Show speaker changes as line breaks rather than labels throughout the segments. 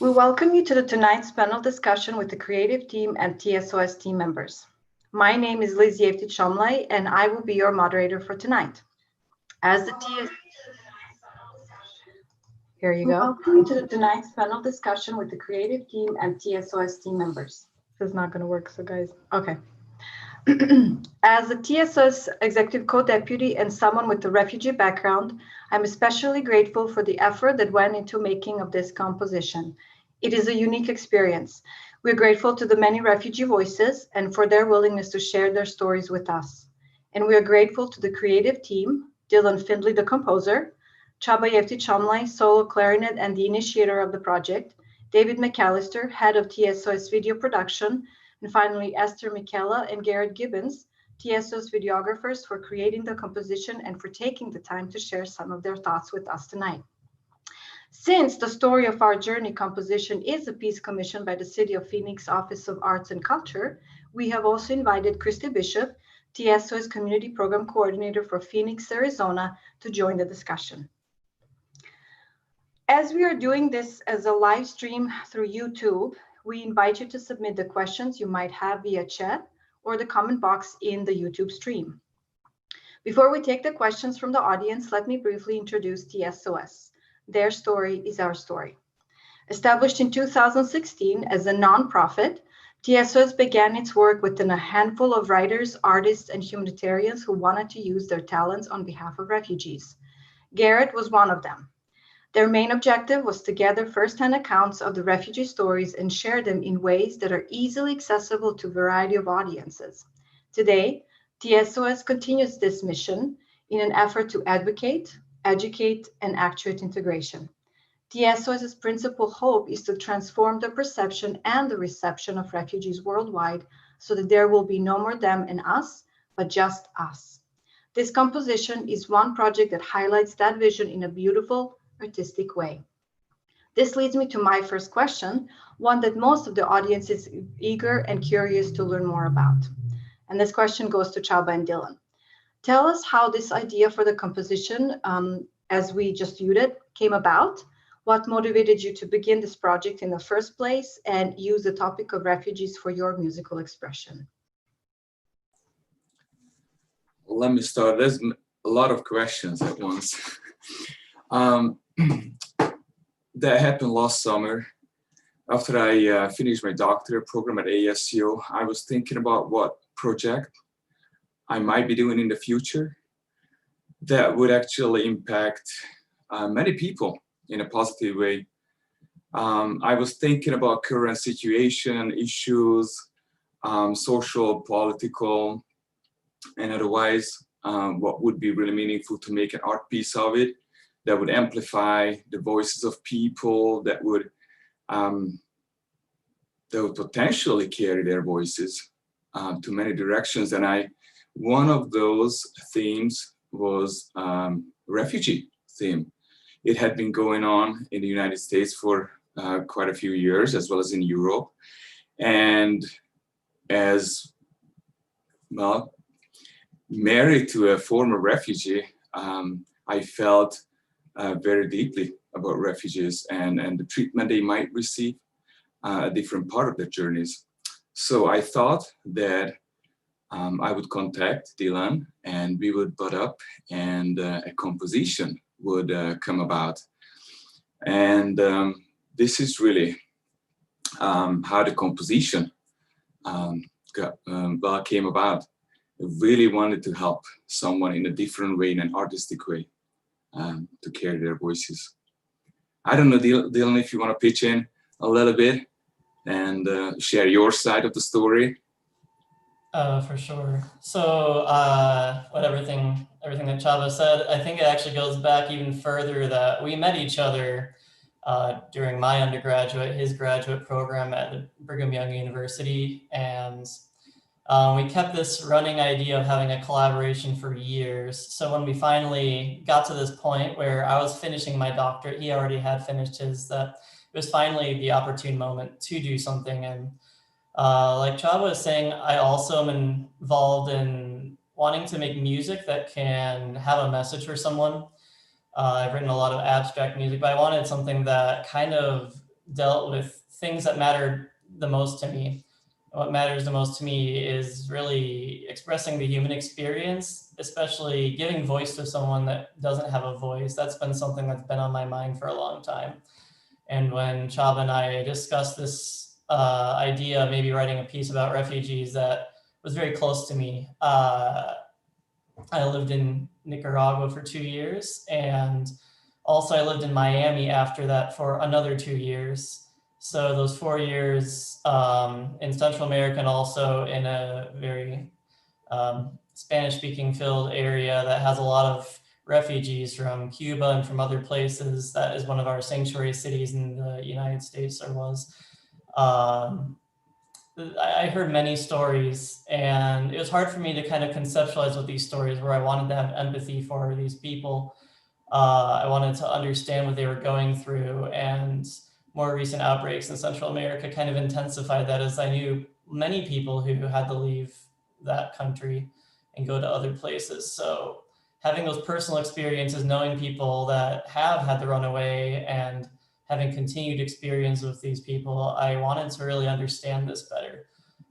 We welcome you to tonight's panel discussion with the creative team and TSOS team members. My name is Liz Yevtit-Shomlai, and I will be your moderator for tonight. As the Here you go. Welcome you to tonight's panel discussion with the creative team and TSOS team members. This is not going to work, so guys, okay. As a TSOS executive co-deputy and someone with a refugee background, I'm especially grateful for the effort that went into making of this composition. It is a unique experience. We're grateful to the many refugee voices and for their willingness to share their stories with us. And we are grateful to the creative team, Dylan Findley, the composer, Csaba Yevtit-Shomlai, solo clarinet and the initiator of the project, David McAllister, head of TSOS video production, and finally Esther Michela and Garrett Gibbons, TSOS videographers, for creating the composition and for taking the time to share some of their thoughts with us tonight. Since the story of our journey composition is a piece commissioned by the City of Phoenix Office of Arts and Culture, we have also invited Christy Bishop, TSOS Community Program Coordinator for Phoenix, Arizona, to join the discussion. As we are doing this as a live stream through YouTube, we invite you to submit the questions you might have via chat or the comment box in the YouTube stream. Before we take the questions from the audience, let me briefly introduce TSOS. Their story is our story. Established in 2016 as a nonprofit, TSOS began its work within a handful of writers, artists, and humanitarians who wanted to use their talents on behalf of refugees. Garrett was one of them. Their main objective was to gather first-hand accounts of the refugee stories and share them in ways that are easily accessible to a variety of audiences. Today, TSOS continues this mission in an effort to advocate, educate, and actuate integration. TSOS's principal hope is to transform the perception and the reception of refugees worldwide so that there will be no more them and us, but just us. This composition is one project that highlights that vision in a beautiful, artistic way. This leads me to my first question, one that most of the audience is eager and curious to learn more about. And this question goes to Csaba and Dylan. Tell us how this idea for the composition, as we just viewed it, came about. What motivated you to begin this project in the first place and use the topic of refugees for your musical expression?
Let me start. There's a lot of questions at once. That happened last summer. After I finished my doctorate program at ASU, I was thinking about what project I might be doing in the future that would actually impact many people in a positive way. I was thinking about current situation, issues, social, political, and otherwise, what would be really meaningful to make an art piece of it that would amplify the voices of people, that would potentially carry their voices to many directions. And one of those themes was refugee theme. It had been going on in the United States for quite a few years, as well as in Europe. And as, well, married to a former refugee, I felt very deeply about refugees and the treatment they might receive at different part of their journeys. So I thought that I would contact Dylan and we would butt up and a composition would come about. And this is really how the composition came about. I really wanted to help someone in a different way, in an artistic way, to carry their voices. I don't know, Dylan, if you want to pitch in a little bit and share your side of the story.
For sure. So everything that Csaba said, I think it actually goes back even further that we met each other during my undergraduate, his graduate program at the Brigham Young University. And we kept this running idea of having a collaboration for years. So when we finally got to this point where I was finishing my doctorate, he already had finished his, that it was finally the opportune moment to do something. And like Csaba was saying, I also am involved in wanting to make music that can have a message for someone. I've written a lot of abstract music, but I wanted something that kind of dealt with things that mattered the most to me. What matters the most to me is really expressing the human experience, especially giving voice to someone that doesn't have a voice. That's been something that's been on my mind for a long time. And when Chava and I discussed this idea of maybe writing a piece about refugees, that was very close to me. I lived in Nicaragua for 2 years, and also I lived in Miami after that for another 2 years. So those 4 years in Central America, and also in a very Spanish-speaking filled area that has a lot of refugees from Cuba and from other places. That is one of our sanctuary cities in the United States, or was. I heard many stories, and it was hard for me to kind of conceptualize what these stories were. I wanted to have empathy for these people. I wanted to understand what they were going through, and more recent outbreaks in Central America kind of intensified that, as I knew many people who had to leave that country and go to other places. So having those personal experiences, knowing people that have had to run away, and having continued experience with these people, I wanted to really understand this better.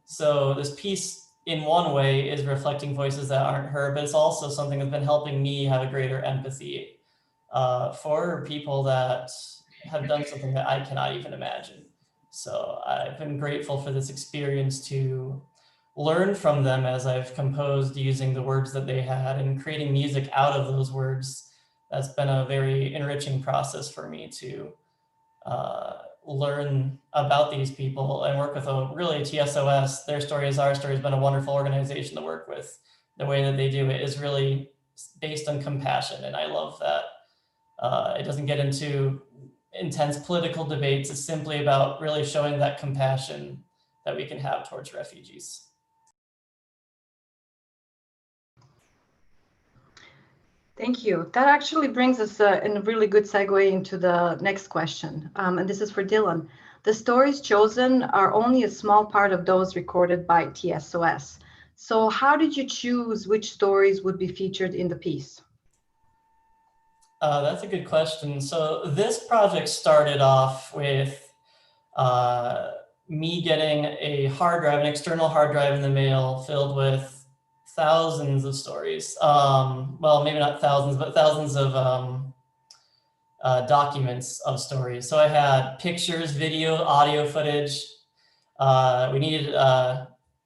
So this piece, in one way, is reflecting voices that aren't heard, but it's also something that's been helping me have a greater empathy for people that have done something that I cannot even imagine. So I've been grateful for this experience to learn from them as I've composed using the words that they had and creating music out of those words. That's been a very enriching process for me to learn about these people and work with really TSOS. Their Story is Our Story has been a wonderful organization to work with. The way that they do it is really based on compassion, and I love that. It doesn't get into intense political debates. It's simply about really showing that compassion that we can have towards refugees.
Thank you. That actually brings us in a really good segue into the next question. And this is for Dylan. The stories chosen are only a small part of those recorded by TSOS. So how did you choose which stories would be featured in the piece?
That's a good question. So this project started off with me getting a hard drive, an external hard drive in the mail filled with thousands of stories. Well, maybe not thousands, but thousands of documents of stories. So I had pictures, video, audio footage. We needed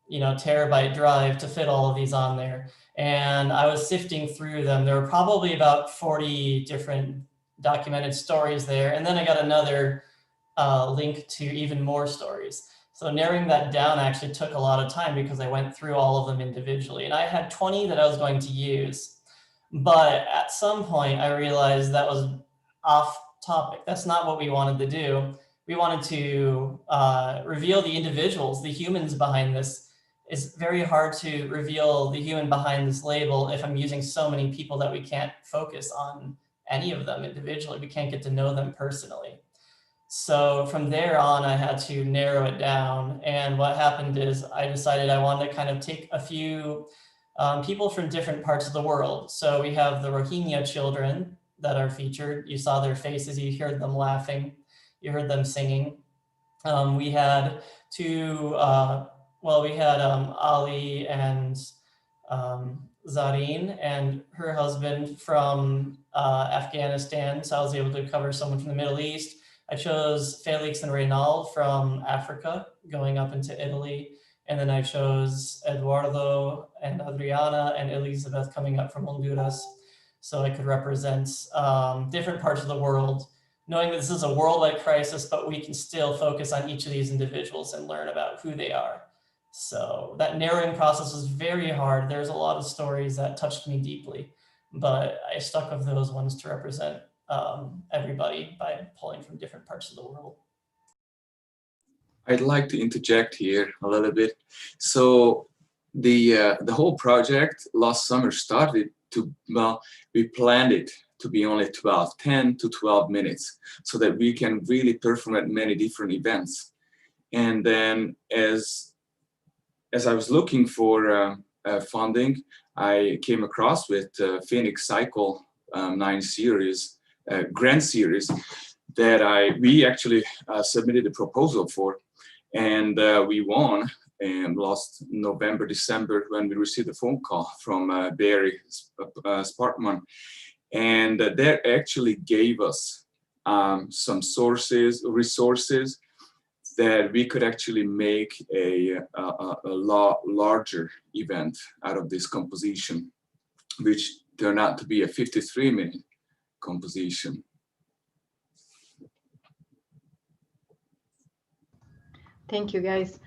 terabyte drive to fit all of these on there. And I was sifting through them. There were probably about 40 different documented stories there. And then I got another link to even more stories. So narrowing that down actually took a lot of time because I went through all of them individually. And I had 20 that I was going to use. But at some point, I realized that was off topic. That's not what we wanted to do. We wanted to reveal the individuals, the humans behind this. It's very hard to reveal the human behind this label if I'm using so many people that we can't focus on any of them individually. We can't get to know them personally. So from there on, I had to narrow it down. And what happened is I decided I wanted to kind of take a few people from different parts of the world. So we have the Rohingya children that are featured. You saw their faces, you heard them laughing, you heard them singing. We had Ali and Zareen and her husband from Afghanistan. So I was able to cover someone from the Middle East. I chose Felix and Reynald from Africa, going up into Italy. And then I chose Eduardo and Adriana and Elizabeth coming up from Honduras. So I could represent different parts of the world, knowing that this is a worldwide crisis, but we can still focus on each of these individuals and learn about who they are. So that narrowing process was very hard. There's a lot of stories that touched me deeply, but I stuck with those ones to represent everybody by pulling from different parts of the world.
I'd like to interject here a little bit. So the whole project last summer started to, well, we planned it to be only 10 to 12 minutes so that we can really perform at many different events. And then as I was looking for funding, I came across with Phoenix Cycle 9 series, Grand Series, that we actually submitted a proposal for, and we won last November, December, when we received a phone call from Barry Sparkman, and they actually gave us some resources that we could actually make a larger event out of this composition, which turned out to be a 53-minute composition.
Thank you, guys.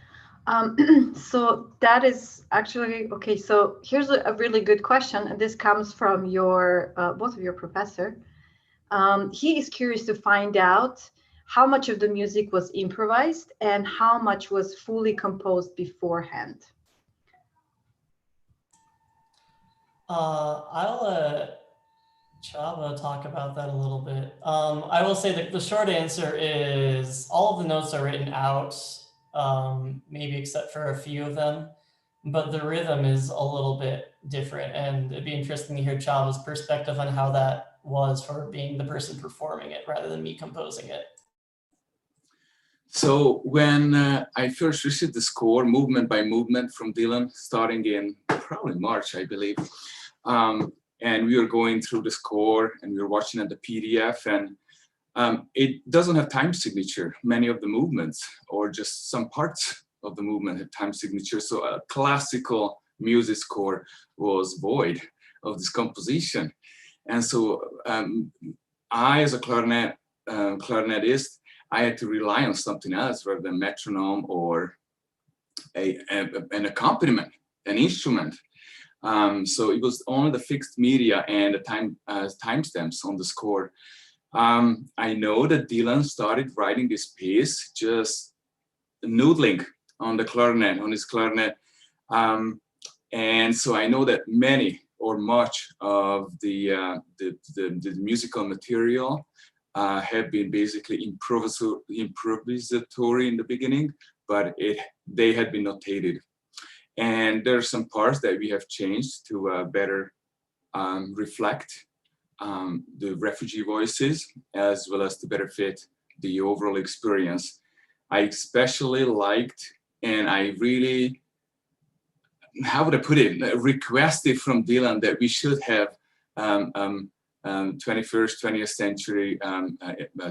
So that is actually, okay, so here's a really good question, and this comes from your, both of your professor. He is curious to find out how much of the music was improvised and how much was fully composed beforehand.
I'll let Csaba talk about that a little bit. I will say that the short answer is all of the notes are written out, maybe except for a few of them, but the rhythm is a little bit different, and it'd be interesting to hear Csaba's perspective on how that was for being the person performing it rather than me composing it.
So when I first received the score, movement by movement from Dylan, starting in probably March, I believe, and we were going through the score and we were watching at the PDF, and it doesn't have time signature, many of the movements, or just some parts of the movement have time signature. So a classical music score was void of this composition. And so I, as a clarinetist, I had to rely on something else rather than metronome or an accompaniment, an instrument. So it was only the fixed media and the timestamps on the score. I know that Dylan started writing this piece just noodling on the clarinet, on his clarinet. And so I know that many or much of the musical material have been basically improvisatory in the beginning, but they had been notated. And there are some parts that we have changed to better reflect the refugee voices, as well as to better fit the overall experience. I especially liked, and I really, how would I put it, requested from Dylan that we should have 21st, 20th century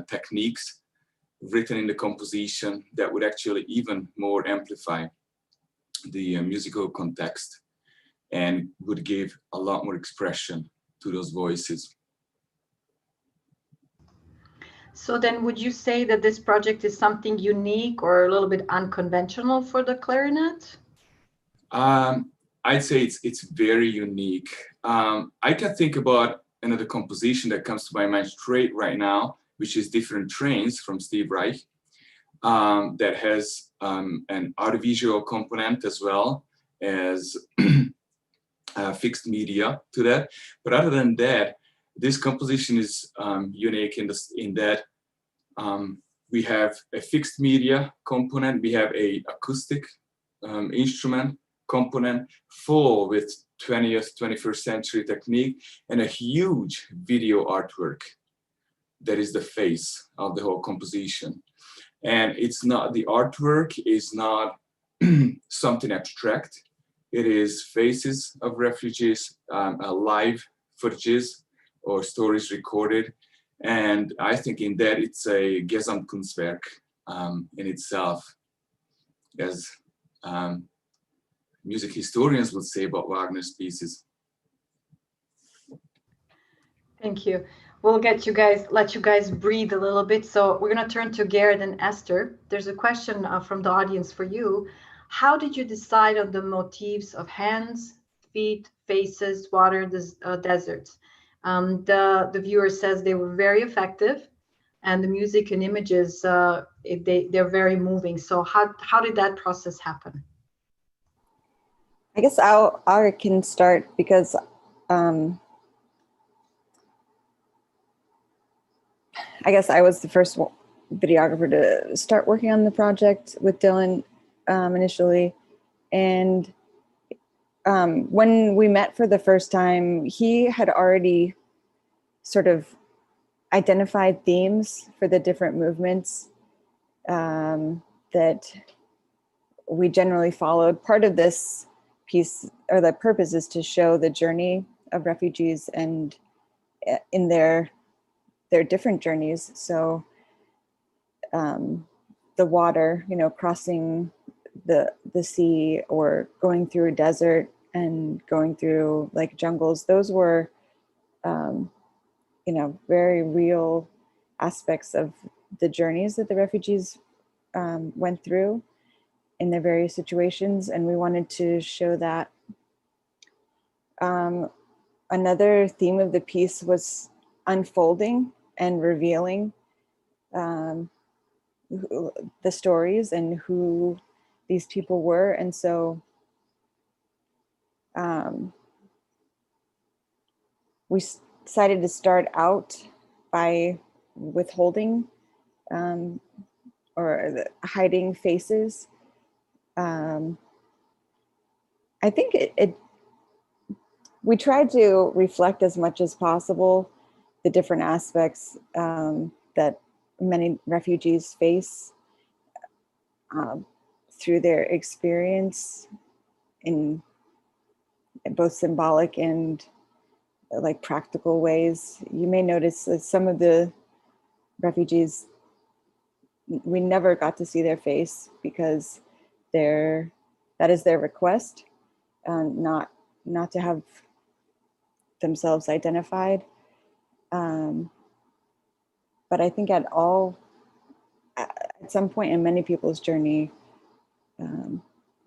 techniques written in the composition that would actually even more amplify the musical context and would give a lot more expression to those voices.
So then would you say that this project is something unique or a little bit unconventional for the clarinet?
I'd say it's very unique. I can think about another composition that comes to my mind straight right now, which is Different Trains from Steve Reich, that has an audiovisual component as well as fixed media to that. But other than that, this composition is unique in that we have a fixed media component, we have a acoustic instrument component full with 20th, 21st century technique, and a huge video artwork that is the face of the whole composition. And it's not, the artwork is not something abstract. It is faces of refugees, live footages or stories recorded. And I think in that it's a Gesamtkunstwerk in itself, as music historians would say about Wagner's pieces.
Thank you. We'll let you guys breathe a little bit. So we're going to turn to Gerrit and Esther. There's a question from the audience for you. How did you decide on the motifs of hands, feet, faces, water, deserts? The viewer says they were very effective, and the music and images, they're very moving. So how did that process happen?
I guess I can start because I guess I was the first videographer to start working on the project with Dylan initially. And when we met for the first time, he had already sort of identified themes for the different movements that we generally followed. Part of this piece, or the purpose, is to show the journey of refugees and in their different journeys. So the water, crossing the sea, or going through a desert and going through like jungles, those were very real aspects of the journeys that the refugees went through in their various situations, and we wanted to show that. Another theme of the piece was unfolding and revealing the stories and who these people were. And so we decided to start out by withholding or hiding faces. I think we tried to reflect as much as possible the different aspects that many refugees face through their experience, in both symbolic and like practical ways. You may notice that some of the refugees, we never got to see their face because that is their request, not to have themselves identified. But I think at some point in many people's journey,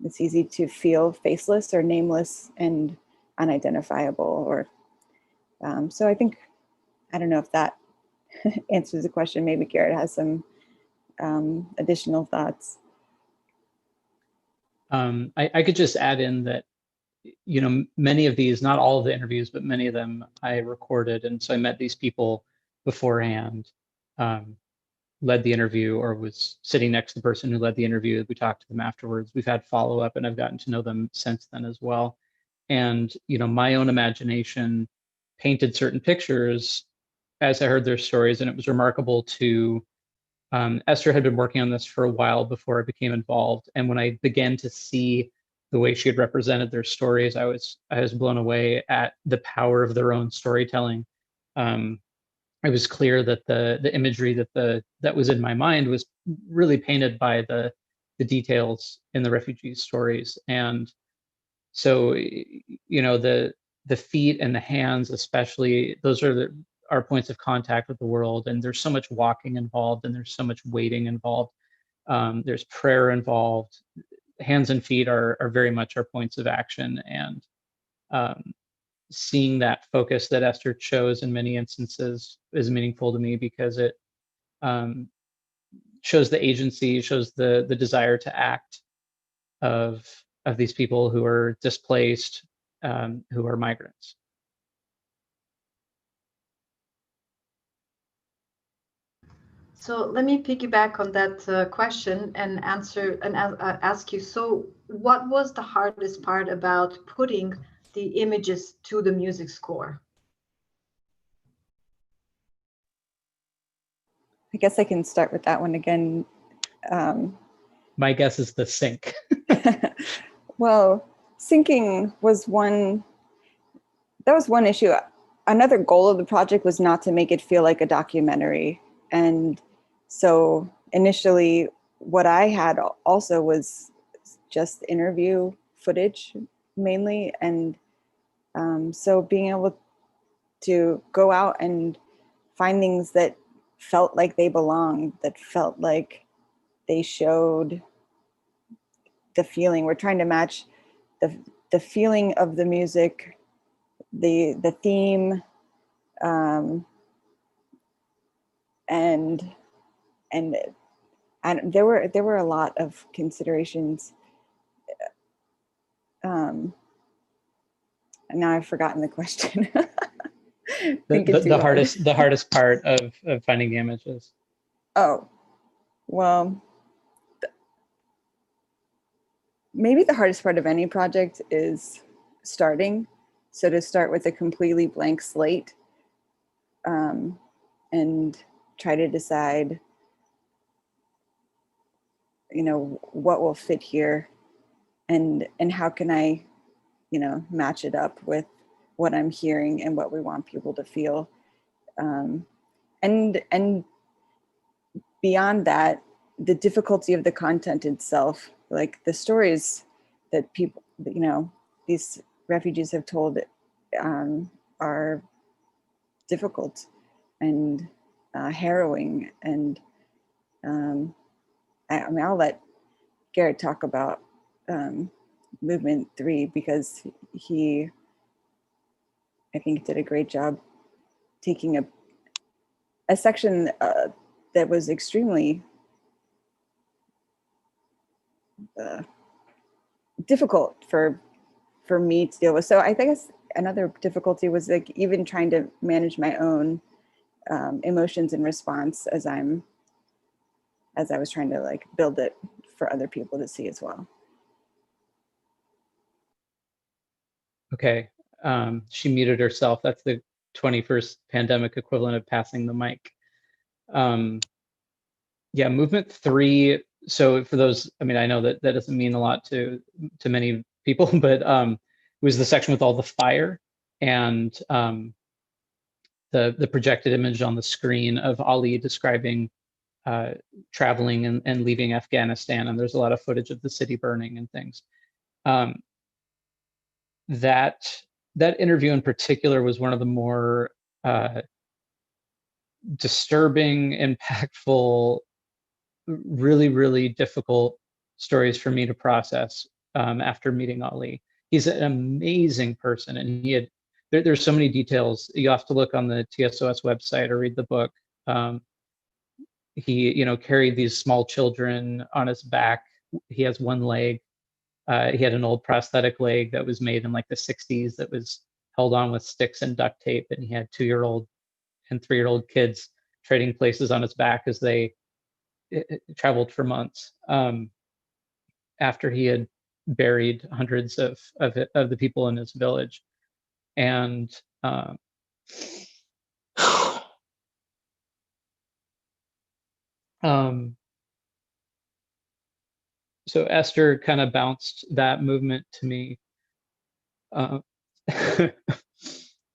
it's easy to feel faceless or nameless and unidentifiable. Or so I think, I don't know if that answers the question. Maybe Garrett has some additional thoughts.
I could just add in that, many of these, not all of the interviews, but many of them I recorded. And so I met these people beforehand, led the interview, or was sitting next to the person who led the interview. We talked to them afterwards. We've had follow-up, and I've gotten to know them since then as well. And, my own imagination painted certain pictures as I heard their stories. And it was remarkable to, Esther had been working on this for a while before I became involved. And when I began to see the way she had represented their stories, I was blown away at the power of their own storytelling. It was clear that the imagery that was in my mind was really painted by the details in the refugee stories. And so, the feet and the hands, especially, those are our points of contact with the world. And there's so much walking involved, and there's so much waiting involved. There's prayer involved. Hands and feet are very much our points of action. And seeing that focus that Esther chose in many instances is meaningful to me, because it shows the agency, shows the desire to act of these people who are displaced, who are migrants.
So let me piggyback on that question and answer and ask you, so what was the hardest part about putting the images to the music score?
I guess I can start with that one again.
My guess is the sync.
Well, syncing was one issue. Another goal of the project was not to make it feel like a documentary. And so initially what I had also was just interview footage mainly. And so being able to go out and find things that felt like they belonged, that felt like they showed the feeling. We're trying to match the feeling of the music, the theme, and there were a lot of considerations. And now I've forgotten the question.
The hardest part of finding the images.
Oh, well, maybe the hardest part of any project is starting. So to start with a completely blank slate, and and try to decide, what will fit here, and how can I, match it up with what I'm hearing and what we want people to feel. And beyond that, the difficulty of the content itself, like the stories that people, these refugees have told, are difficult and harrowing. And I'll let Garrett talk about Movement 3, because he, I think, did a great job taking a section that was extremely difficult for me to deal with. So I think another difficulty was like even trying to manage my own emotions and response as I was trying to like build it for other people to see as well.
Okay, she muted herself. That's the 21st pandemic equivalent of passing the mic. Yeah, Movement 3. So for those, I mean, I know that doesn't mean a lot to many people, but it was the section with all the fire and the projected image on the screen of Ali describing traveling and leaving Afghanistan, and there's a lot of footage of the city burning and things. That interview in particular was one of the more disturbing, impactful, really, really difficult stories for me to process after meeting Ali. He's an amazing person, and there's so many details. You have to look on the TSOS website or read the book. He, carried these small children on his back. He has one leg. He had an old prosthetic leg that was made in like the 60s that was held on with sticks and duct tape, and he had 2-year-old and 3-year-old kids trading places on his back as they traveled for months after he had buried hundreds of the people in his village. And so Esther kind of bounced that movement to me.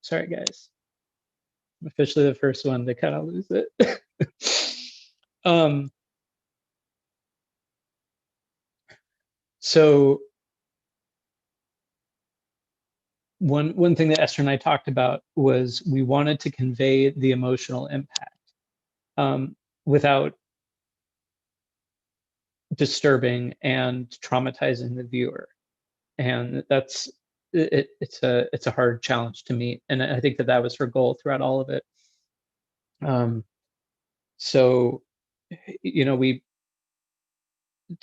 Sorry, guys. I'm officially the first one to kind of lose it. So one thing that Esther and I talked about was we wanted to convey the emotional impact without disturbing and traumatizing the viewer, and that's it's a hard challenge to meet, and I think that was her goal throughout all of it. So we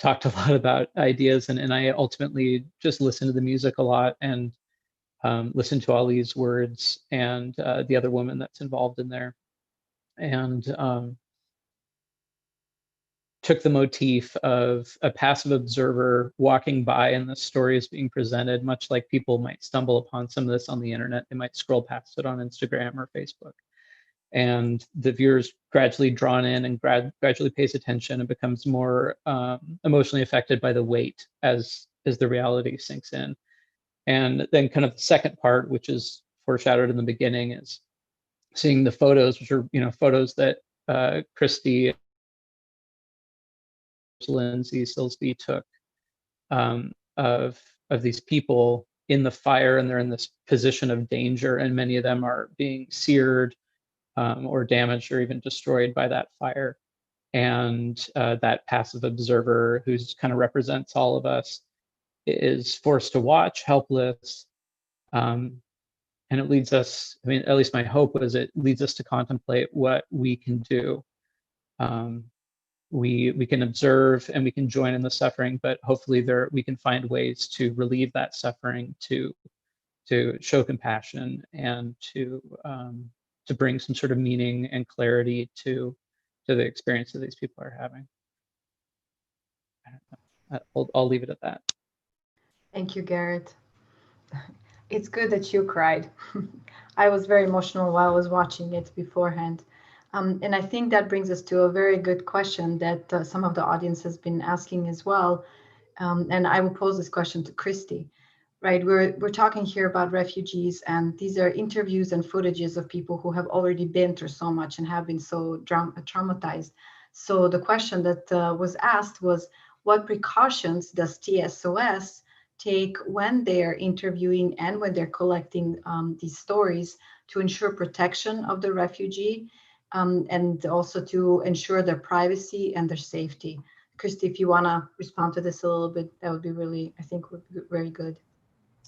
talked a lot about ideas, and I ultimately just listened to the music a lot and listened to Ali's words and the other woman that's involved in there, and took the motif of a passive observer walking by and the story is being presented, much like people might stumble upon some of this on the internet. They might scroll past it on Instagram or Facebook. And the viewer's gradually drawn in and gradually pays attention and becomes more emotionally affected by the weight as the reality sinks in. And then kind of the second part, which is foreshadowed in the beginning, is seeing the photos, which are photos that Christy Lindsay Silsby took of these people in the fire, and they're in this position of danger, and many of them are being seared or damaged or even destroyed by that fire. And that passive observer, who's kind of represents all of us, is forced to watch, helpless. And it leads us, I mean, at least my hope was it leads us to contemplate what we can do. We can observe and we can join in the suffering, but hopefully we can find ways to relieve that suffering, to show compassion, and to bring some sort of meaning and clarity to the experience that these people are having. I'll leave it at that.
Thank you, Garrett. It's good that you cried. I was very emotional while I was watching it beforehand. And I think that brings us to a very good question that some of the audience has been asking as well. And I will pose this question to Christy. Right, we're talking here about refugees, and these are interviews and footages of people who have already been through so much and have been so traumatized. So the question that was asked was, what precautions does TSOS take when they're interviewing and when they're collecting these stories to ensure protection of the refugee and also to ensure their privacy and their safety? Christy, if you want to respond to this a little bit, that would be really, I think, would be very good.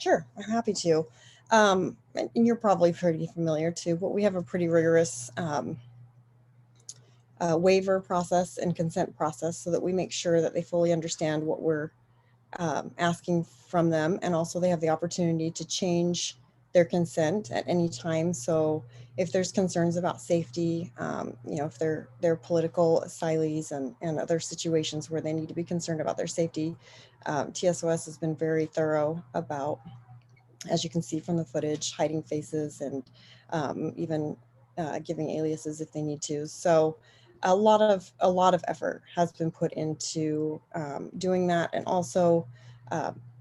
Sure, I'm happy to. And you're probably pretty familiar too, but we have a pretty rigorous waiver process and consent process so that we make sure that they fully understand what we're asking from them. And also they have the opportunity to change their consent at any time. So if there's concerns about safety, if they're political asylees and other situations where they need to be concerned about their safety, TSOS has been very thorough about, as you can see from the footage, hiding faces and even giving aliases if they need to. So a lot of effort has been put into doing that. And also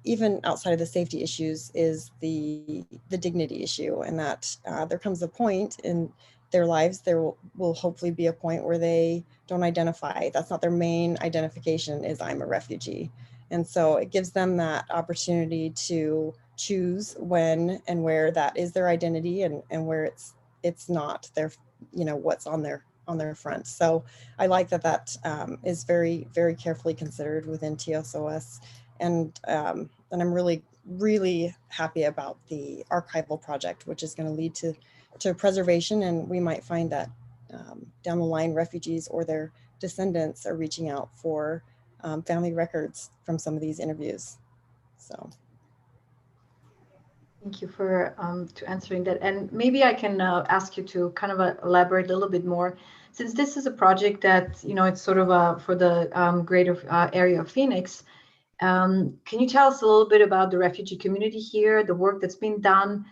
even outside of the safety issues is the dignity issue, and that there comes a point in their lives, there will hopefully be a point where they don't identify. That's not their main identification, is I'm a refugee. And so it gives them that opportunity to choose when and where that is their identity and where it's not their, what's on their front. So I like that is very, very carefully considered within TSOS. And I'm really, really happy about the archival project, which is going to lead to preservation. And we might find that down the line, refugees or their descendants are reaching out for family records from some of these interviews. So.
Thank you for to answering that. And maybe I can ask you to kind of elaborate a little bit more, since this is a project that, it's sort of for the greater area of Phoenix. Can you tell us a little bit about the refugee community here, the work that's been done?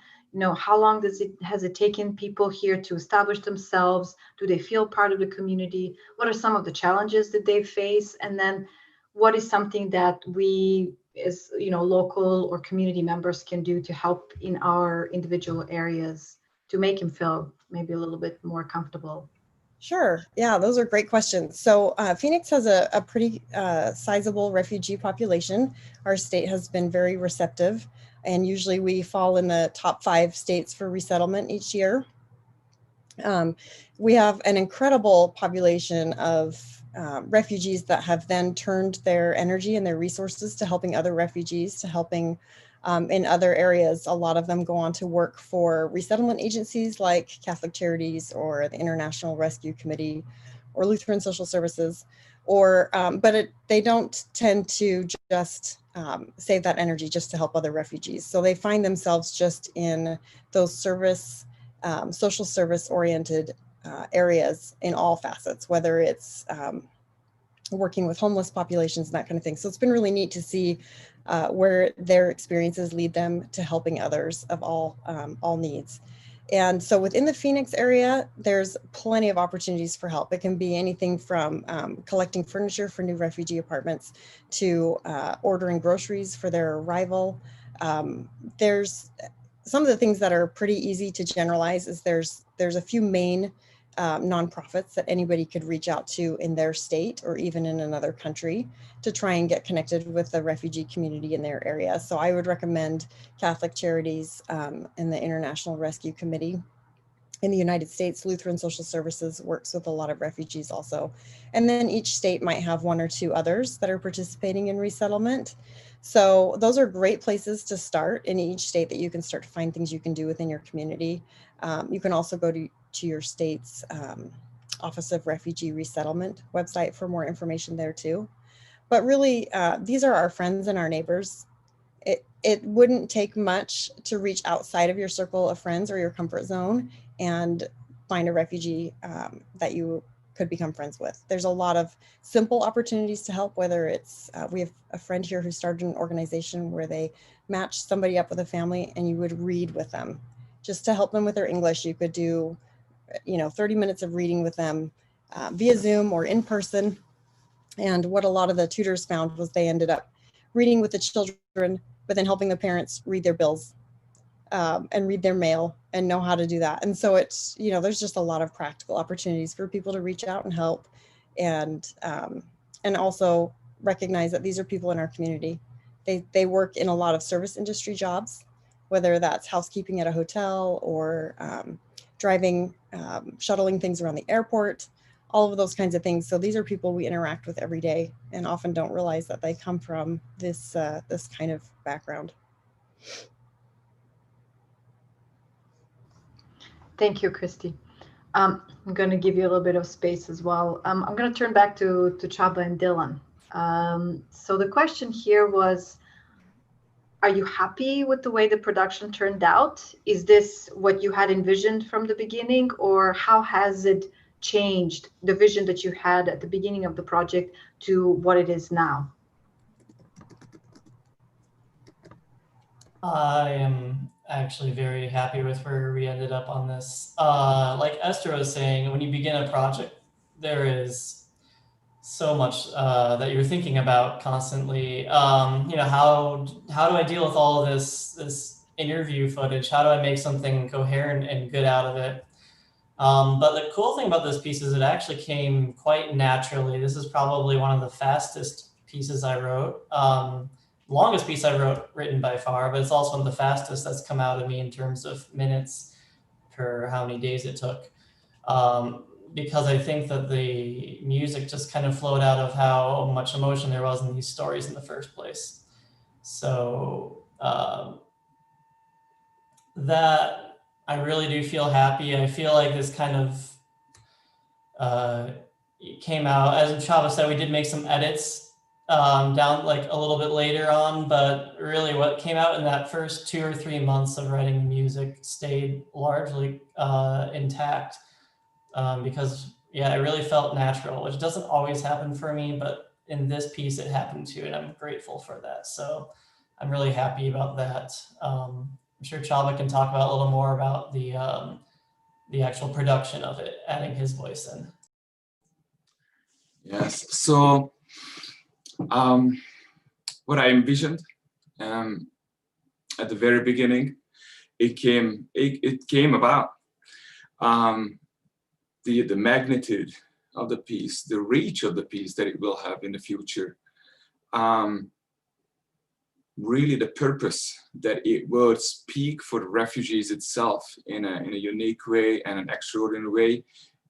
How long has it taken people here to establish themselves? Do they feel part of the community? What are some of the challenges that they face? And then what is something that we as local or community members can do to help in our individual areas to make him feel maybe a little bit more comfortable?
Sure. Yeah, those are great questions. So Phoenix has a pretty sizable refugee population. Our state has been very receptive, and usually we fall in the top 5 states for resettlement each year. We have an incredible population of refugees that have then turned their energy and their resources to helping other refugees, to helping in other areas. A lot of them go on to work for resettlement agencies like Catholic Charities or the International Rescue Committee or Lutheran Social Services, but they don't tend to just save that energy just to help other refugees. So they find themselves just in those social service oriented areas in all facets, whether it's working with homeless populations and that kind of thing. So it's been really neat to see where their experiences lead them to helping others of all needs. And so within the Phoenix area, there's plenty of opportunities for help. It can be anything from collecting furniture for new refugee apartments to ordering groceries for their arrival. There's some of the things that are pretty easy to generalize is there's a few main nonprofits that anybody could reach out to in their state or even in another country to try and get connected with the refugee community in their area. So I would recommend Catholic Charities and the International Rescue Committee. In the United States, Lutheran Social Services works with a lot of refugees also. And then each state might have 1 or 2 others that are participating in resettlement. So those are great places to start in each state that you can start to find things you can do within your community. You can also go to your state's Office of Refugee Resettlement website for more information there too. But really, these are our friends and our neighbors. It wouldn't take much to reach outside of your circle of friends or your comfort zone and find a refugee that you could become friends with. There's a lot of simple opportunities to help, whether it's, we have a friend here who started an organization where they match somebody up with a family and you would read with them just to help them with their English. You could do 30 minutes of reading with them via Zoom or in person. And what a lot of the tutors found was they ended up reading with the children, but then helping the parents read their bills and read their mail and know how to do that. And so it's, there's just a lot of practical opportunities for people to reach out and help, and also recognize that these are people in our community. They work in a lot of service industry jobs, whether that's housekeeping at a hotel or driving, shuttling things around the airport, all of those kinds of things. So these are people we interact with every day and often don't realize that they come from this kind of background.
Thank you, Christy. I'm going to give you a little bit of space as well. I'm going to turn back to Chaba and Dylan. So the question here was, are you happy with the way the production turned out? Is this what you had envisioned from the beginning, or how has it changed, the vision that you had at the beginning of the project to what it is now?
I am actually very happy with where we ended up on this. Like Esther was saying, when you begin a project, there is so much that you're thinking about constantly. How do I deal with all of this interview footage? How do I make something coherent and good out of it? But the cool thing about this piece is it actually came quite naturally. This is probably one of the fastest pieces I wrote. Longest piece I written by far, but it's also one of the fastest that's come out of me in terms of minutes per how many days it took. Because I think that the music just kind of flowed out of how much emotion there was in these stories in the first place. So that I really do feel happy. I feel like this kind of came out, as Chava said, we did make some edits down like a little bit later on, but really what came out in that first 2 or 3 months of writing the music stayed largely intact, because it really felt natural, which doesn't always happen for me, but in this piece it happened to, and I'm grateful for that. So I'm really happy about that. I'm sure Chava can talk about a little more about the actual production of it, adding his voice in.
Yes, so what I envisioned at the very beginning, it came about. The magnitude of the piece, the reach of the piece that it will have in the future, really the purpose that it would speak for the refugees itself in a unique way and an extraordinary way,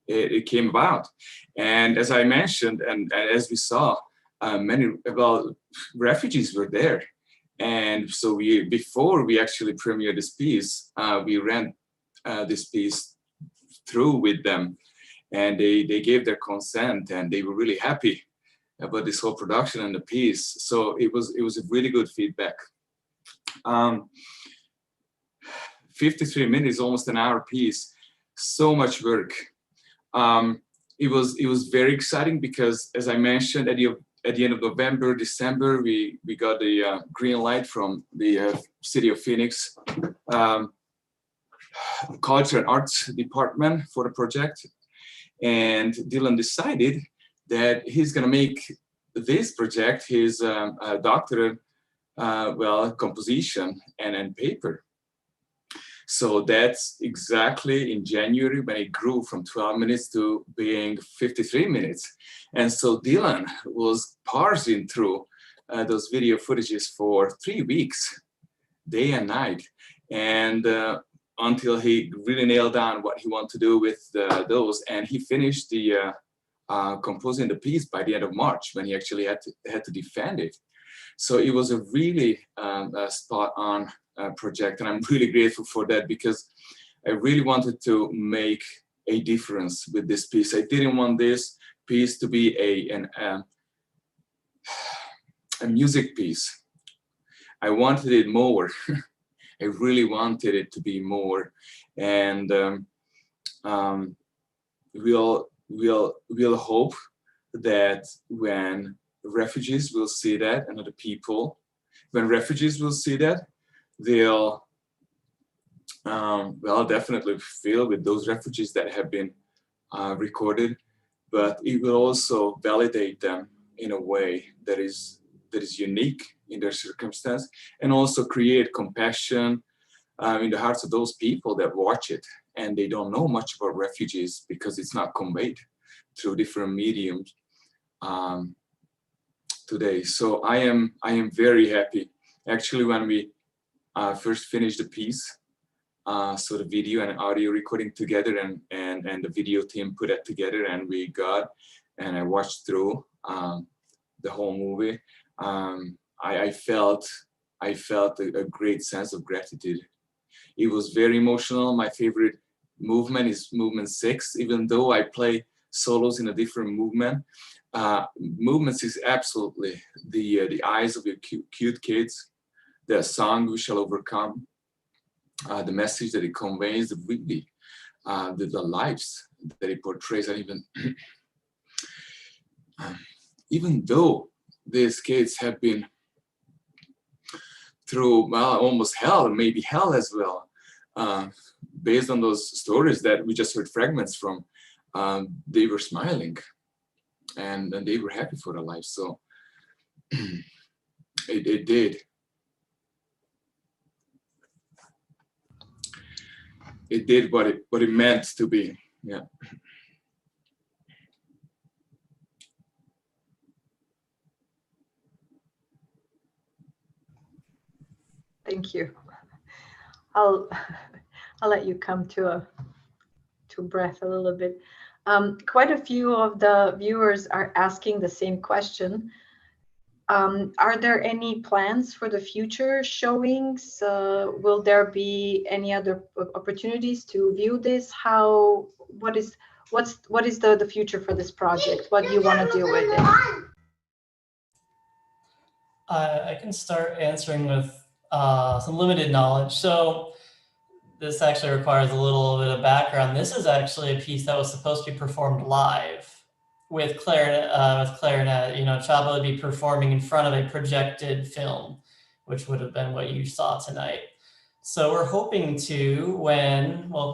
it came about. And as I mentioned, and as we saw, refugees were there. And so before we actually premiered this piece, we ran this piece through with them, and they gave their consent, and they were really happy about this whole production and the piece. So it was a really good feedback. 53 minutes, almost an hour piece, so much work. It was very exciting because, as I mentioned, at the end of November, December, we got the green light from the City of Phoenix Culture and Arts Department for the project. And Dylan decided that he's going to make this project his doctorate, composition and paper. So that's exactly in January when it grew from 12 minutes to being 53 minutes. And so Dylan was parsing through those video footages for 3 weeks, day and night, and until he really nailed down what he wanted to do with those. And he finished the composing the piece by the end of March, when he actually had to defend it. So it was a really spot on project, and I'm really grateful for that, because I really wanted to make a difference with this piece. I didn't want this piece to be a music piece. I wanted it more. I really wanted it to be more, and we'll hope that when refugees will see that, and other people, when refugees will see that, they'll well, definitely filled with those refugees that have been recorded, but it will also validate them in a way that is unique in their circumstance, and also create compassion in the hearts of those people that watch it and they don't know much about refugees because it's not conveyed through different mediums today. So I am very happy. Actually, when we first finished the piece, so the video and audio recording together, and the video team put it together, and I watched through the whole movie. I felt a great sense of gratitude. It was very emotional. My favorite movement is movement 6, even though I play solos in a different movement. Movements is absolutely the eyes of your cute kids, the song "We Shall Overcome," the message that it conveys, the lives that it portrays, and even though these kids have been through, well, almost hell, maybe hell as well, based on those stories that we just heard fragments from, they were smiling and they were happy for their life. So it did. It did what it meant to be. Yeah.
Thank you. I'll let you come to breath a little bit. Quite a few of the viewers are asking the same question. Are there any plans for the future showings? Will there be any other opportunities to view this? What is the future for this project? What do you want to do with it?
I can start answering with some limited knowledge. So this actually requires a little bit of background. This is actually a piece that was supposed to be performed live with clarinet. You know, Csaba would be performing in front of a projected film, which would have been what you saw tonight. So we're hoping to,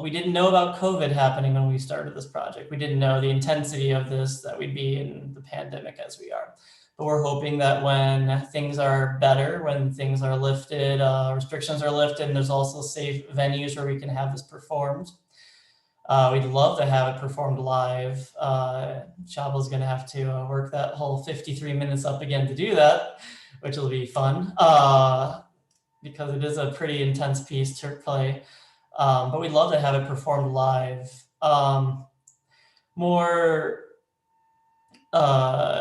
we didn't know about COVID happening when we started this project. We didn't know the intensity of this, that we'd be in the pandemic as we are. But we're hoping that when things are better, when things are lifted, restrictions are lifted, and there's also safe venues where we can have this performed. We'd love to have it performed live. Csaba's going to have to work that whole 53 minutes up again to do that, which will be fun because it is a pretty intense piece to play. But we'd love to have it performed live.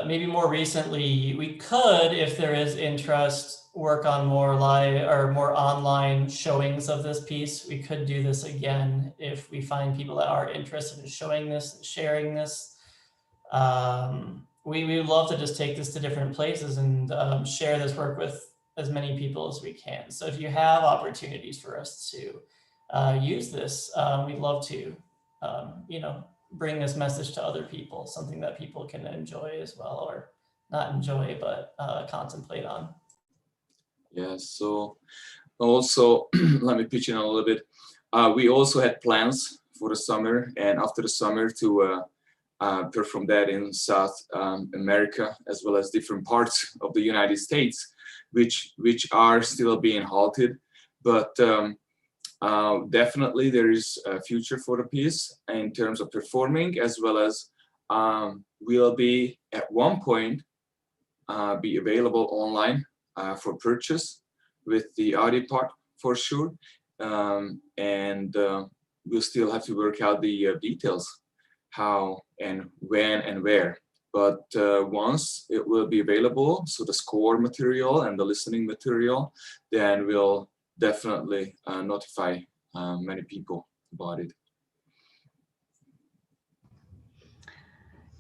Maybe more recently, we could, if there is interest, work on more live or more online showings of this piece. We could do this again if we find people that are interested in showing this, sharing this. We would love to just take this to different places and share this work with as many people as we can. So if you have opportunities for us to use this, we'd love to, bring this message to other people, something that people can enjoy as well, or not enjoy, but contemplate on.
Yeah, so also, let me pitch in a little bit. We also had plans for the summer and after the summer to perform that in South America, as well as different parts of the United States, which are still being halted. But definitely there is a future for the piece in terms of performing, as well as will be at one point be available online for purchase with the audio part for sure. And we'll still have to work out the details, how and when and where. But once it will be available, so the score material and the listening material, then we'll definitely notify many people about it.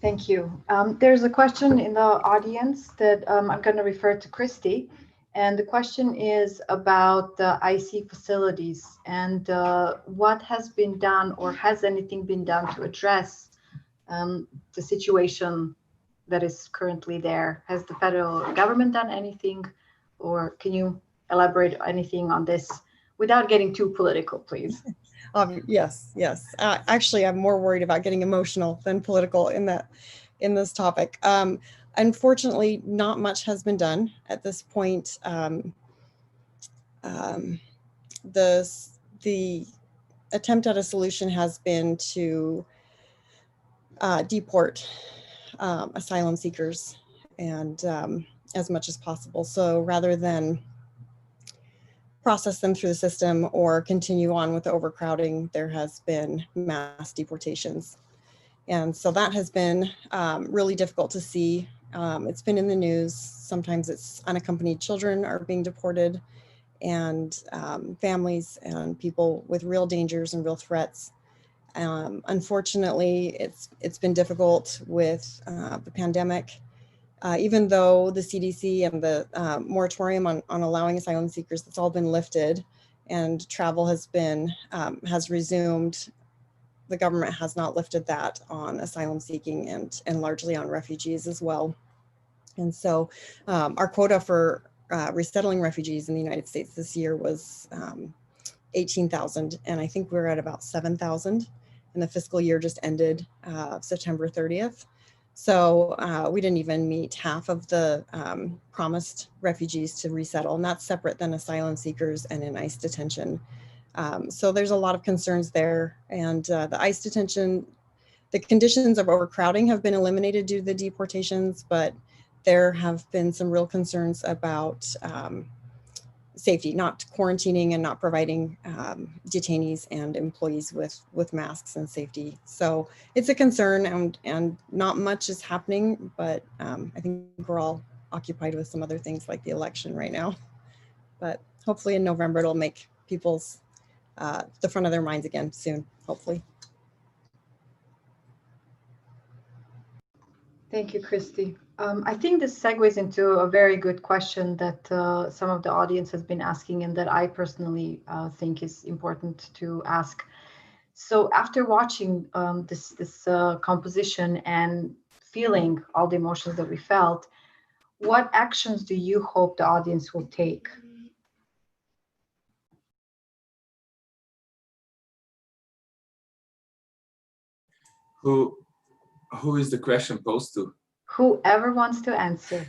Thank you. There's a question in the audience that I'm going to refer to Christy. And the question is about the IC facilities and what has been done, or has anything been done to address the situation that is currently there? Has the federal government done anything, or can you elaborate anything on this Without getting too political, please.
Yes, yes. Actually, I'm more worried about getting emotional than political in this topic. Unfortunately, not much has been done at this point. The attempt at a solution has been to deport asylum seekers and as much as possible. So rather than process them through the system or continue on with the overcrowding, there has been mass deportations. And so that has been really difficult to see. It's been in the news. Sometimes it's unaccompanied children are being deported, and families and people with real dangers and real threats. Unfortunately, it's been difficult with the pandemic. Even though the CDC and the moratorium on allowing asylum seekers, that's all been lifted and travel has resumed, the government has not lifted that on asylum seeking and largely on refugees as well. And so our quota for resettling refugees in the United States this year was 18,000, and I think we're at about 7,000, and the fiscal year just ended September 30th. So we didn't even meet half of the promised refugees to resettle, and that's separate than asylum seekers and in ICE detention. So there's a lot of concerns there. And the ICE detention, the conditions of overcrowding have been eliminated due to the deportations, but there have been some real concerns about safety, not quarantining and not providing detainees and employees with masks and safety. So it's a concern, and not much is happening, but I think we're all occupied with some other things like the election right now. But hopefully in November, it'll make people's the front of their minds again soon, hopefully.
Thank you, Christy. I think this segues into a very good question that some of the audience has been asking, and that I personally think is important to ask. So after watching this composition and feeling all the emotions that we felt, what actions do you hope the audience will take?
Who is the question posed to?
Whoever wants to answer.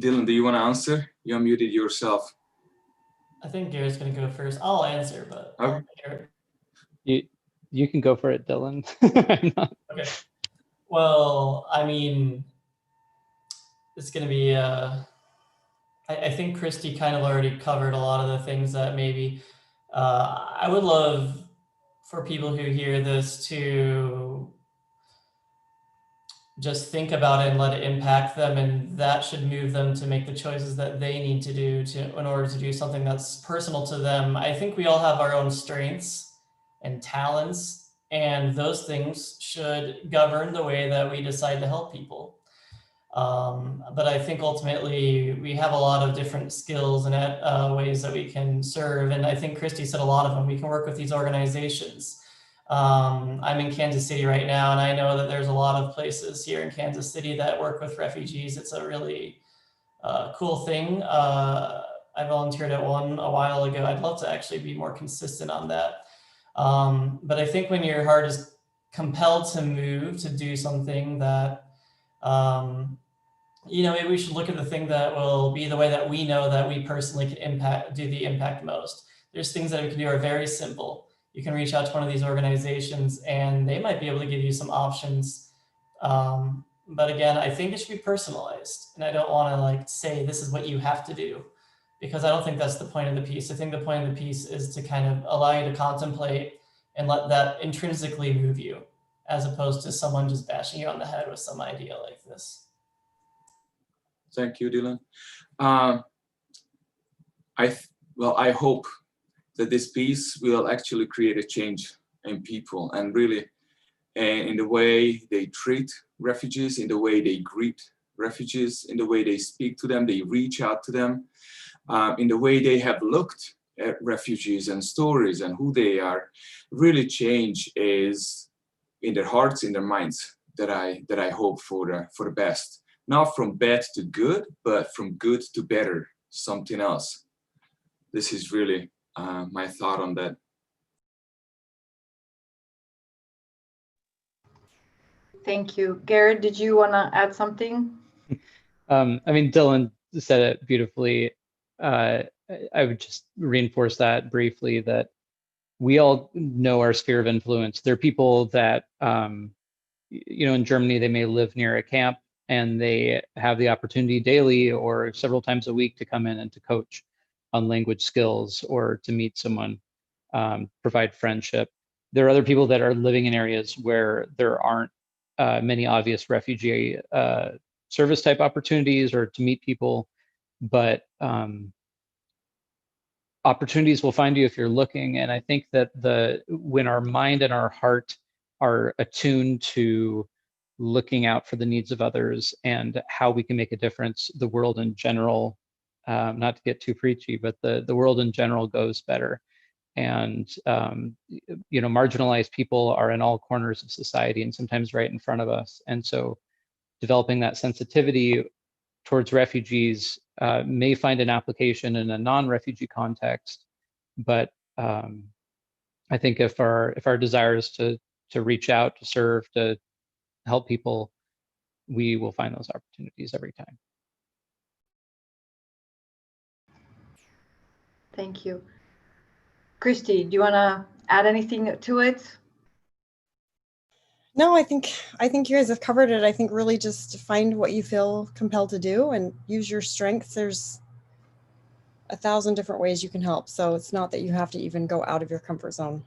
Dylan, do you want to answer? You unmuted yourself.
I think Garrett's going to go first. I'll answer, but
Okay.
Garrett.
You can go for it, Dylan. I'm not.
Okay. Well, I mean, it's going to be, I think Christy kind of already covered a lot of the things that maybe I would love for people who hear this to just think about it and let it impact them, and that should move them to make the choices that they need to do in order to do something that's personal to them. I think we all have our own strengths and talents, and those things should govern the way that we decide to help people. But I think ultimately we have a lot of different skills and ways that we can serve. And I think Christy said a lot of them. We can work with these organizations. I'm in Kansas City right now, and I know that there's a lot of places here in Kansas City that work with refugees. It's a really cool thing. I volunteered at one a while ago. I'd love to actually be more consistent on that. But I think when your heart is compelled to move to do something that, maybe we should look at the thing that will be the way that we know that we personally can do the impact most. There's things that we can do are very simple. You can reach out to one of these organizations and they might be able to give you some options. But again, I think it should be personalized. And I don't want to say, this is what you have to do, because I don't think that's the point of the piece. I think the point of the piece is to kind of allow you to contemplate and let that intrinsically move you, as opposed to someone just bashing you on the head with some idea like this.
Thank you, Dylan. I hope that this piece will actually create a change in people, and really in the way they treat refugees, in the way they greet refugees, in the way they speak to them, they reach out to them, in the way they have looked at refugees and stories and who they are. Really change is in their hearts, in their minds, that I hope for the best. not from bad to good, but from good to better, something else. This is really my thought on that.
Thank you. Garrett, did you want to add something?
I mean, Dylan said it beautifully. I would just reinforce that briefly, that we all know our sphere of influence. There are people that, you know, in Germany, they may live near a camp and they have the opportunity daily or several times a week to come in and to coach on language skills or to meet someone, provide friendship. There are other people that are living in areas where there aren't many obvious refugee service type opportunities or to meet people, but opportunities will find you if you're looking. And I think that when our mind and our heart are attuned to looking out for the needs of others and how we can make a difference, the world in general, not to get too preachy, but the world in general goes better. And you know, marginalized people are in all corners of society and sometimes right in front of us. And so developing that sensitivity towards refugees may find an application in a non-refugee context, but I think if our desire is to reach out, to serve, to help people, we will find those opportunities every time.
Thank you. Christy, do you want to add anything to it?
No, I think you guys have covered it. I think really just find what you feel compelled to do and use your strengths. There's 1,000 different ways you can help. So it's not that you have to even go out of your comfort zone.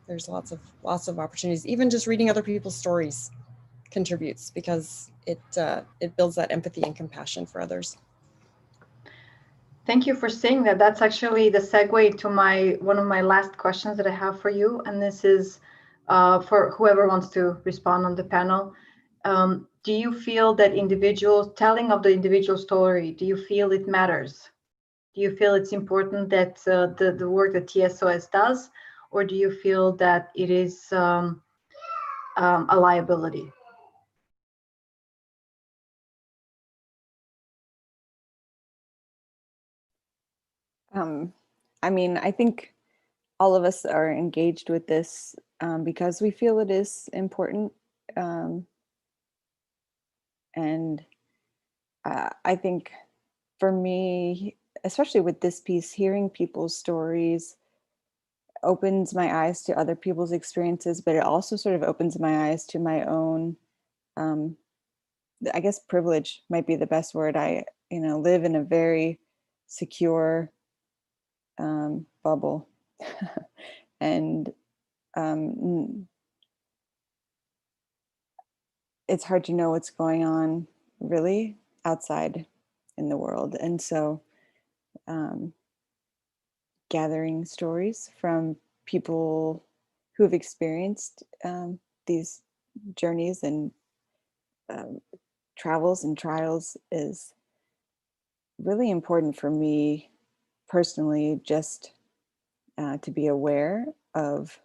There's lots of opportunities. Even just reading other people's stories contributes, because it builds that empathy and compassion for others.
Thank you for saying that. That's actually the segue to one of my last questions that I have for you. And this is for whoever wants to respond on the panel. Do you feel that telling of the individual story, do you feel it matters? Do you feel it's important that the work that TSOS does, or do you feel that it is a liability?
I mean, I think all of us are engaged with this because we feel it is important. And I think for me, especially with this piece, hearing people's stories opens my eyes to other people's experiences, but it also sort of opens my eyes to my own, I guess privilege might be the best word. I, live in a very secure bubble. And it's hard to know what's going on really outside in the world. And so gathering stories from people who have experienced these journeys and travels and trials is really important for me personally, just to be aware of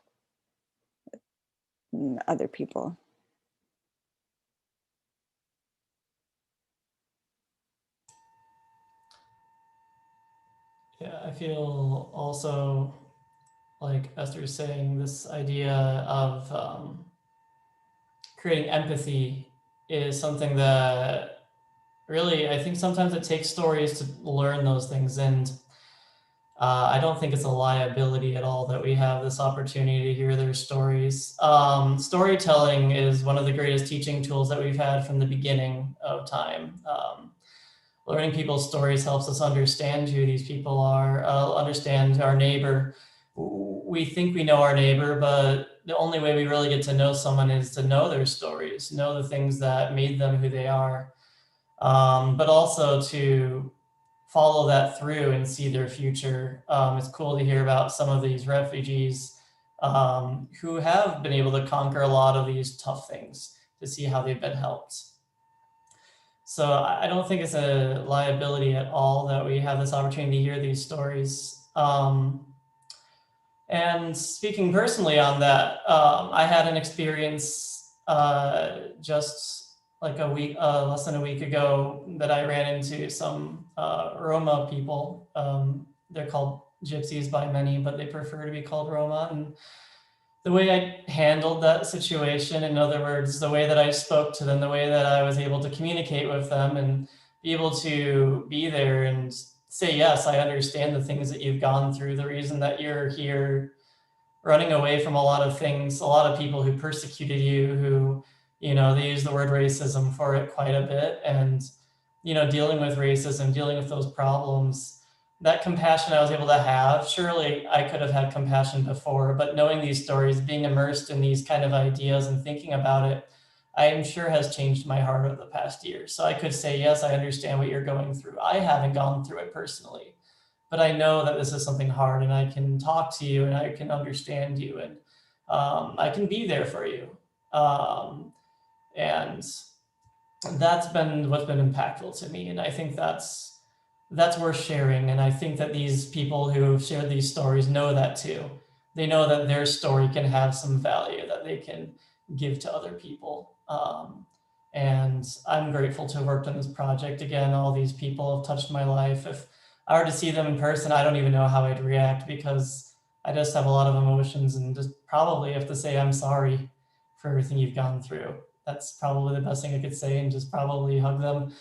other people.
Yeah, I feel also like Esther is saying, this idea of creating empathy is something that really, I think sometimes it takes stories to learn those things. And I don't think it's a liability at all that we have this opportunity to hear their stories. Storytelling is one of the greatest teaching tools that we've had from the beginning of time. Learning people's stories helps us understand who these people are, understand our neighbor. We think we know our neighbor, but the only way we really get to know someone is to know their stories, know the things that made them who they are, but also to follow that through and see their future. It's cool to hear about some of these refugees who have been able to conquer a lot of these tough things, to see how they've been helped. So I don't think it's a liability at all that we have this opportunity to hear these stories. And speaking personally on that, I had an experience just like a week, less than a week ago, that I ran into some Roma people. They're called gypsies by many, but they prefer to be called Roma. And the way I handled that situation, in other words, the way that I spoke to them, the way that I was able to communicate with them and be able to be there and say, yes, I understand the things that you've gone through, the reason that you're here, running away from a lot of things, a lot of people who persecuted you, who, you know, they use the word racism for it quite a bit. And, you know, dealing with racism, dealing with those problems, that compassion I was able to have, surely I could have had compassion before, but knowing these stories, being immersed in these kind of ideas and thinking about it, I am sure has changed my heart over the past year. So I could say, yes, I understand what you're going through. I haven't gone through it personally, but I know that this is something hard, and I can talk to you and I can understand you, and I can be there for you. And that's been what's been impactful to me. And I think that's worth sharing. And I think that these people who have shared these stories know that too. They know that their story can have some value that they can give to other people. And I'm grateful to have worked on this project. Again, all these people have touched my life. If I were to see them in person, I don't even know how I'd react, because I just have a lot of emotions and just probably have to say, I'm sorry for everything you've gone through. That's probably the best thing I could say, and just probably hug them.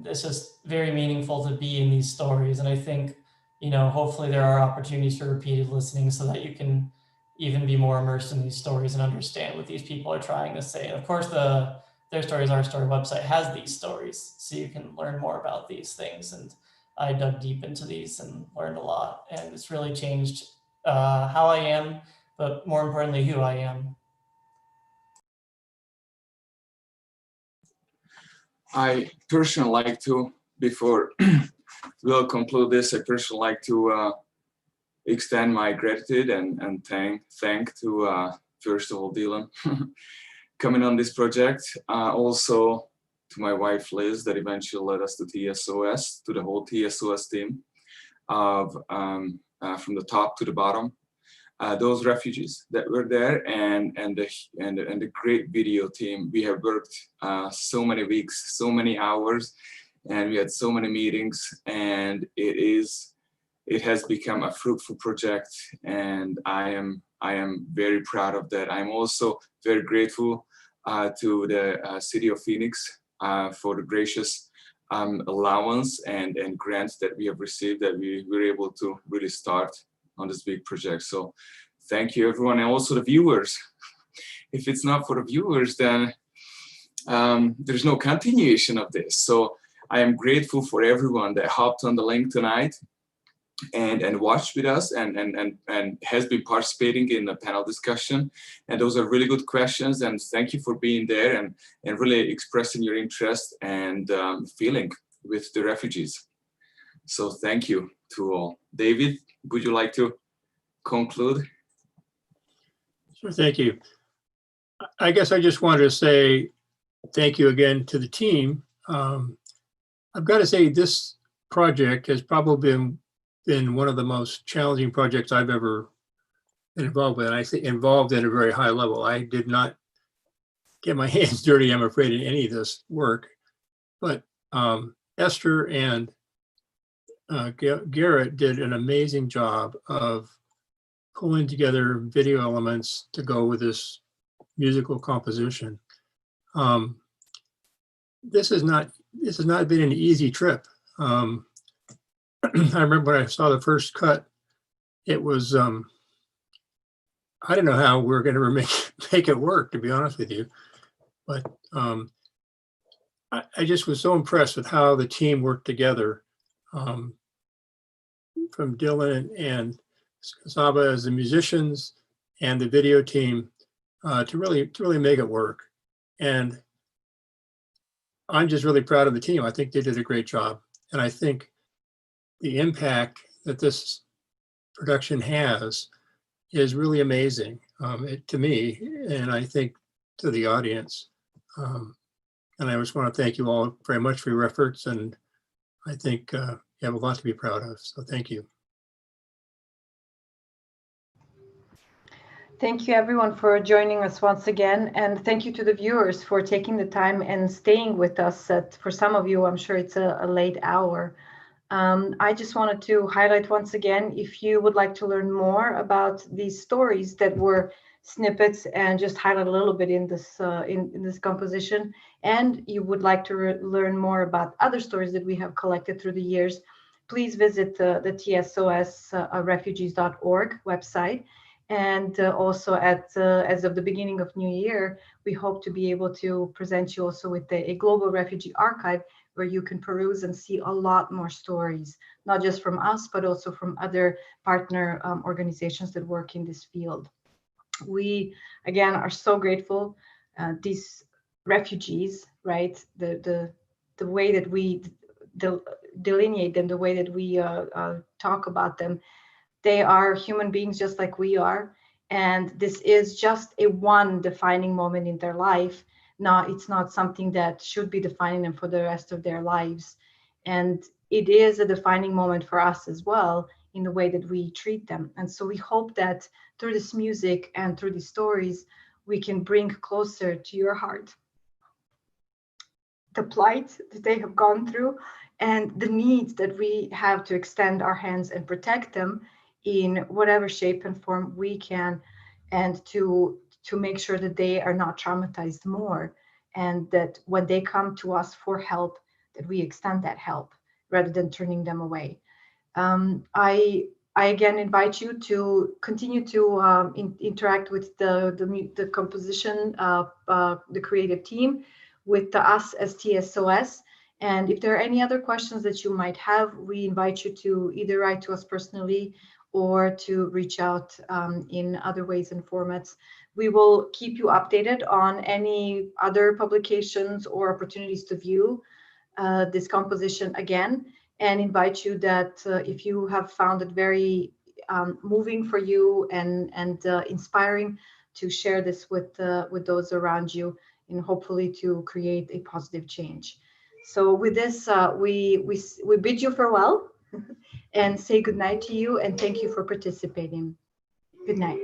It's just very meaningful to be in these stories. And I think, you know, hopefully there are opportunities for repeated listening so that you can even be more immersed in these stories and understand what these people are trying to say. And of course, Their Stories, Our Story website has these stories, so you can learn more about these things. And I dug deep into these and learned a lot. And it's really changed how I am, but more importantly, who I am.
I personally like to, before we'll conclude this, I personally like to extend my gratitude and thank to, first of all, Dylan, coming on this project. Also to my wife, Liz, that eventually led us to TSOS, to the whole TSOS team of from the top to the bottom. Those refugees that were there, and the great video team. We have worked so many weeks, so many hours, and we had so many meetings, and it has become a fruitful project, and I am very proud of that. I'm also very grateful to the City of Phoenix for the gracious allowance and grants that we have received, that we were able to really start on this big project. So thank you, everyone, and also the viewers. If it's not for the viewers, then there's no continuation of this. So I am grateful for everyone that hopped on the link tonight and watched with us and has been participating in the panel discussion. And those are really good questions, and thank you for being there and really expressing your interest and feeling with the refugees. So thank you to all. David, would you like to conclude?
Sure, thank you. I guess I just wanted to say thank you again to the team. I've got to say this project has probably been one of the most challenging projects I've ever been involved with. And I say involved at a very high level. I did not get my hands dirty, I'm afraid, in any of this work. But Esther and Garrett did an amazing job of pulling together video elements to go with this musical composition. This has not been an easy trip. I remember when I saw the first cut, it was I don't know how we're going to make it work, to be honest with you, but I just was so impressed with how the team worked together, from Dylan and Saba as the musicians and the video team, to really make it work. And I'm just really proud of the team. I think they did a great job. And I think the impact that this production has is really amazing, to me, and I think to the audience. And I just want to thank you all very much for your efforts. And I think you have a lot to be proud of. So thank you.
Thank you everyone for joining us once again. And thank you to the viewers for taking the time and staying with us for some of you, I'm sure it's a late hour. I just wanted to highlight once again, if you would like to learn more about these stories that were snippets and just highlight a little bit in this in this composition, and you would like to learn more about other stories that we have collected through the years, please visit the TSOS refugees.org website. And also as of the beginning of New Year, we hope to be able to present you also with a global refugee archive where you can peruse and see a lot more stories, not just from us, but also from other partner organizations that work in this field. We, again, are so grateful. These refugees, right? The way that we delineate them, the way that we talk about them, they are human beings just like we are. And this is just a one defining moment in their life. No, it's not something that should be defining them for the rest of their lives. And it is a defining moment for us as well in the way that we treat them. And so we hope that through this music and through these stories, we can bring closer to your heart the plight that they have gone through and the need that we have to extend our hands and protect them in whatever shape and form we can, and to make sure that they are not traumatized more, and that when they come to us for help, that we extend that help rather than turning them away. I again invite you to continue to interact with the composition, the creative team, with us as TSOS. And if there are any other questions that you might have, we invite you to either write to us personally or to reach out in other ways and formats. We will keep you updated on any other publications or opportunities to view this composition again, and invite you that if you have found it very moving for you and inspiring, to share this with those around you, and hopefully to create a positive change. So with this, we bid you farewell and say good night to you, and thank you for participating. Good night.